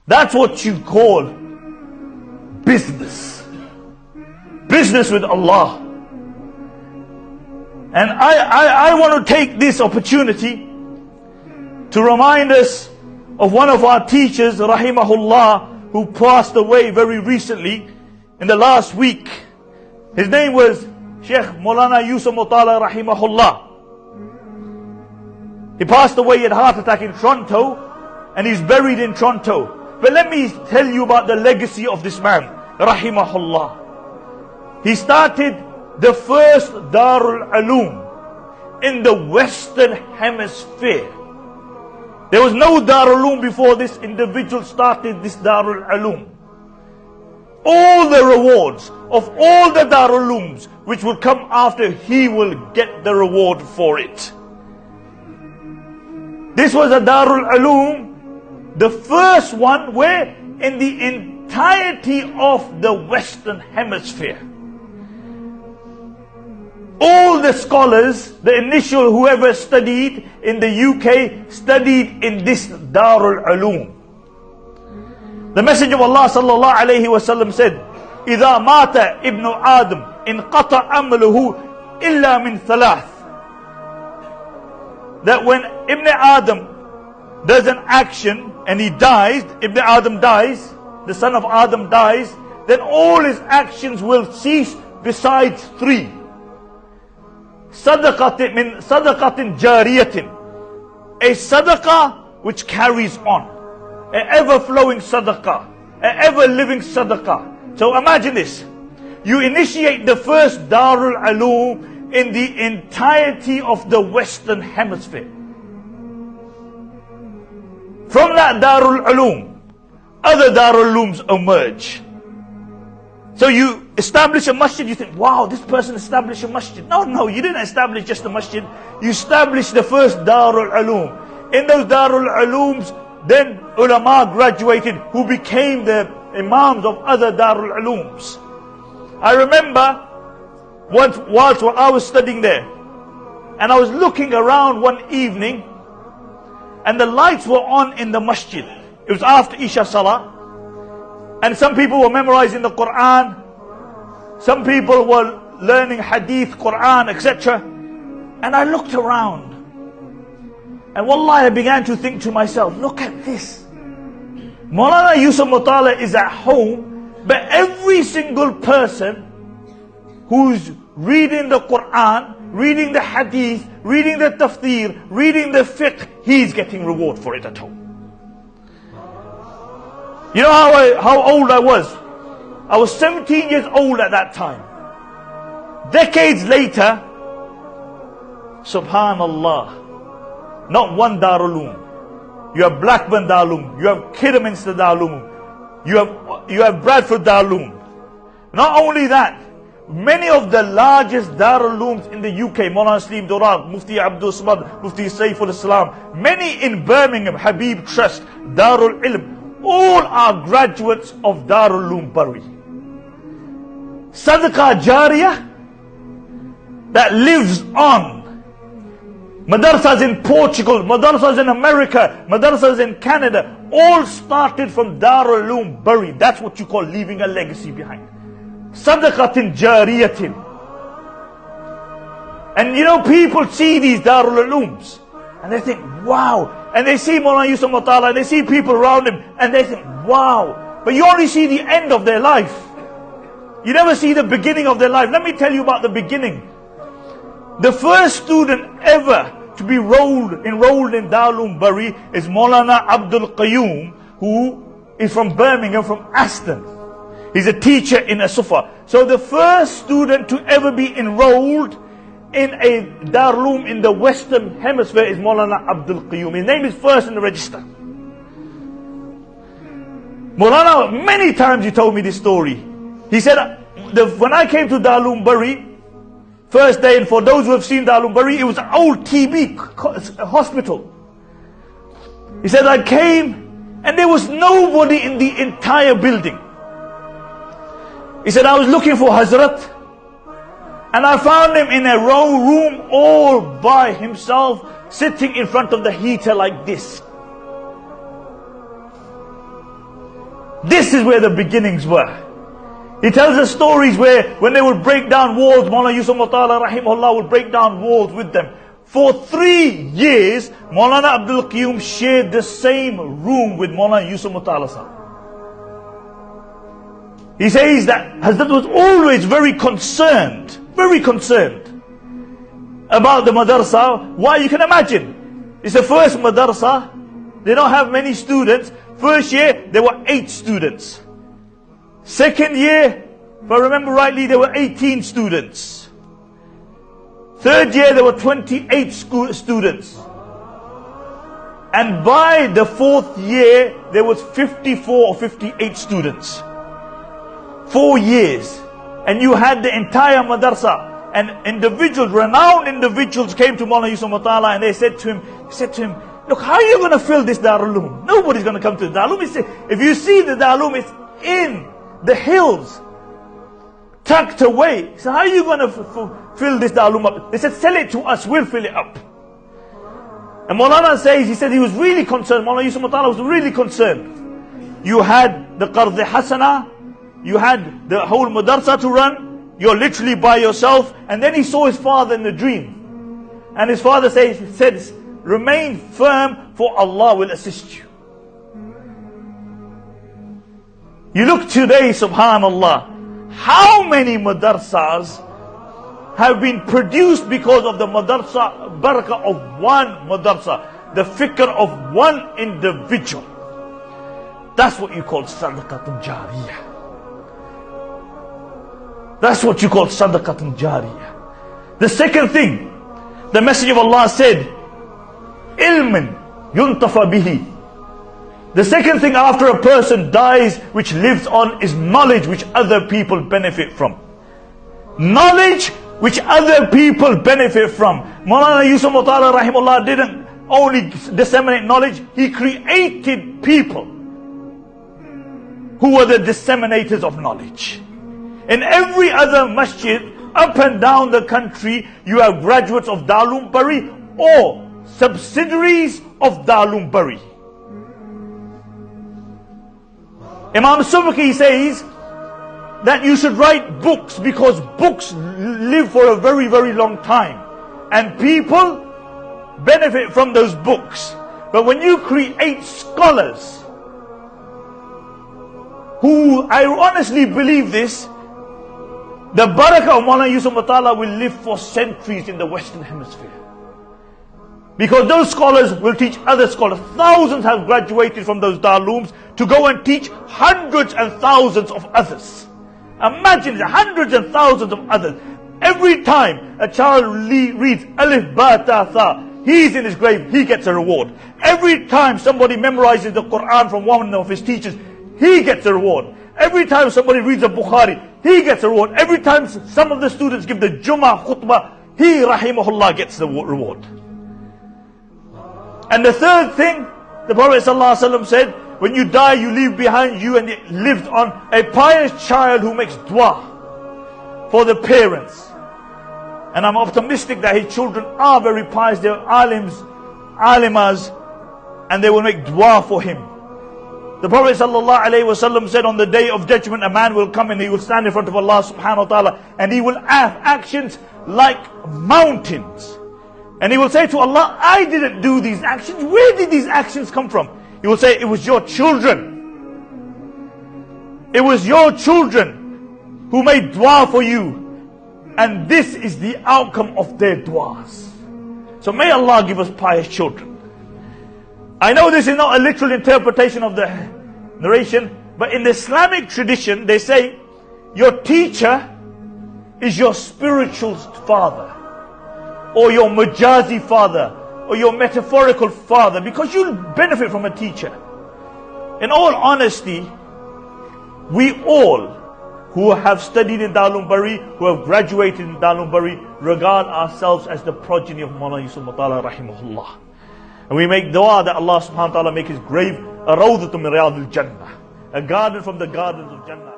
That's what you call business. Business with Allah. And I want to take this opportunity to remind us of one of our teachers, rahimahullah, who passed away very recently in the last week. His name was Sheikh Motala, rahimahullah. He passed away at heart attack in Toronto, and he's buried in Toronto. But let me tell you about the legacy of this man, rahimahullah. He started the first Darul Uloom in the Western Hemisphere. There was no Darul Uloom before this individual started this Darul Uloom. All the rewards of all the Darul Ulooms which will come after, he will get the reward for it. This was a Darul Uloom, the first one where in the entirety of the Western Hemisphere, all the scholars, the initial whoever studied in the UK, studied in this Darul Uloom. The Messenger of Allah sallallahu alayhi wa sallam said, إِذَا مَاتَ ابْنُ آدَمْ إِنْقَطَعَ عَمْلُهُ إِلَّا مِنْ ثَلَاثٍ. That when Ibn Adam does an action and he dies, Ibn Adam dies, the son of Adam dies, then all his actions will cease besides three. Sadaqatin jariyatin, a sadaqah which carries on, an ever-flowing sadaqah, an ever-living sadaqah. So imagine this, you initiate the first Darul Uloom in the entirety of the Western Hemisphere. From that Darul Uloom, other Darul Ulooms emerge. So you establish a masjid, you think, wow, this person established a masjid. No, you didn't establish just a masjid. You established the first Darul Uloom. In those Darul Ulooms, then ulama graduated who became the imams of other Darul Ulooms. I remember once whilst I was studying there, and I was looking around one evening, and the lights were on in the masjid. It was after Isha Salah, and some people were memorizing the Quran, some people were learning Hadith, Quran, etc. And I looked around, and wallahi I began to think to myself, look at this. Maulana Yusuf Motala is at home, but every single person who's reading the Quran, reading the Hadith, reading the Tafsir, reading the Fiqh, he's getting reward for it at home. You know how old I was? I was 17 years old at that time. Decades later, subhanallah, not one Darul Uloom. You have Blackburn Darul Uloom, you have Kidderminster Darul Uloom, you have Bradford Darul Uloom. Not only that, many of the largest Darul Ulooms in the UK, Maulana Salim Durrag, Mufti Abdul Samad, Mufti Saiful Islam, many in Birmingham, Habib Trust, Darul Ilm, all are graduates of Darul Uloom Bury. Sadaqah Jariyah that lives on. Madrasas in Portugal, madrasas in America, madrasas in Canada, all started from Darul Uloom Bury. That's what you call leaving a legacy behind. Sadaqatin Jariyatin. And you know, people see these Darul Ulooms and they think, wow. And they see Maulana Yusuf Motala, and they see people around him, and they think, wow. But you only see the end of their life. You never see the beginning of their life. Let me tell you about the beginning. The first student ever to be enrolled in Darul Uloom Bury is Maulana Abdul Qayyum, who is from Birmingham, from Aston. He's a teacher in a Suffah. So the first student to ever be enrolled in a Darul Uloom in the Western Hemisphere is Maulana Abdul Qayyum. His name is first in the register. Maulana, many times he told me this story. He said, when I came to Darul Uloom Bury, first day, and for those who have seen Darul Uloom Bury, it was an old TB hospital. He said, I came and there was nobody in the entire building. He said, I was looking for Hazrat, and I found him in a room all by himself, sitting in front of the heater like this. This is where the beginnings were. He tells us stories where when they would break down walls, Mawlana Yusuf Motala rahimahullah would break down walls with them. For 3 years, Mawlana Abdul Qayyum shared the same room with Mawlana Yusuf Motala sahab. He says that Hazrat was always very concerned about the madrasa. Why? You can imagine. It's the first madrasa. They don't have many students. First year, there were 8 students. Second year, if I remember rightly, there were 18 students. Third year, there were 28 students. And by the 4th year, there was 54 or 58 students. 4 years. And you had the entire madrasa. And individuals, renowned individuals came to Mawlana Yusuf Motala and they said to him, look, how are you going to fill this Darul Uloom? Nobody's going to come to the Darul Uloom. If you see the Darul Uloom, it's in the hills, tucked away. So how are you going to fill this Darul Uloom up? They said, sell it to us, we'll fill it up. And Maulana says, he said he was really concerned. Mawlana Yusuf Motala was really concerned. You had the Qard Hasana, you had the whole madrasa to run, you're literally by yourself. And then he saw his father in the dream. And his father said, remain firm, for Allah will assist you. You look today, subhanallah, how many madrasas have been produced because of the madrasa, barakah of one madrasa, the fikr of one individual. That's what you call sadaqatun jariyah. That's what you call sadaqatun jariyah. The second thing, the Messenger of Allah said, ilmin yuntafa bihi. The second thing after a person dies which lives on is knowledge which other people benefit from. Knowledge which other people benefit from. Mawlana Yusuf Motala rahimahullah didn't only disseminate knowledge, he created people who were the disseminators of knowledge. In every other masjid up and down the country, you have graduates of Darul Bari or subsidiaries of Darul Bari. Imam Suffah says that you should write books because books live for a very, very long time. And people benefit from those books. But when you create scholars who, I honestly believe this, the barakah of Mawlana Yusuf Motala will live for centuries in the Western Hemisphere. Because those scholars will teach other scholars. Thousands have graduated from those Darul Ulooms to go and teach hundreds and thousands of others. Imagine hundreds and thousands of others. Every time a child reads Alif Ba Ta Tha, he's in his grave, he gets a reward. Every time somebody memorizes the Quran from one of his teachers, he gets a reward. Every time somebody reads a Bukhari, he gets a reward. Every time some of the students give the Jummah khutbah, he rahimahullah gets the reward. And the third thing, the Prophet ﷺ said, when you die, you leave behind you, and it lived on, a pious child who makes dua for the parents. And I'm optimistic that his children are very pious. They're alims, alimas, and they will make dua for him. The Prophet ﷺ said, on the day of judgment, a man will come and he will stand in front of Allah subhanahu wa ta'ala, and he will have actions like mountains. And he will say to Allah, I didn't do these actions. Where did these actions come from? He will say, it was your children. It was your children who made dua for you. And this is the outcome of their duas. So may Allah give us pious children. I know this is not a literal interpretation of the narration, but in the Islamic tradition, they say, your teacher is your spiritual father, or your majazi father, or your metaphorical father, because you'll benefit from a teacher. In all honesty, we all who have studied in Darul Bari, who have graduated in Darul Bari, regard ourselves as the progeny of Mawlana Yusuf Motala rahimahullah. And we make dua that Allah subhanahu wa ta'ala make his grave a rawdatun min riyadil jannah, a garden from the gardens of Jannah.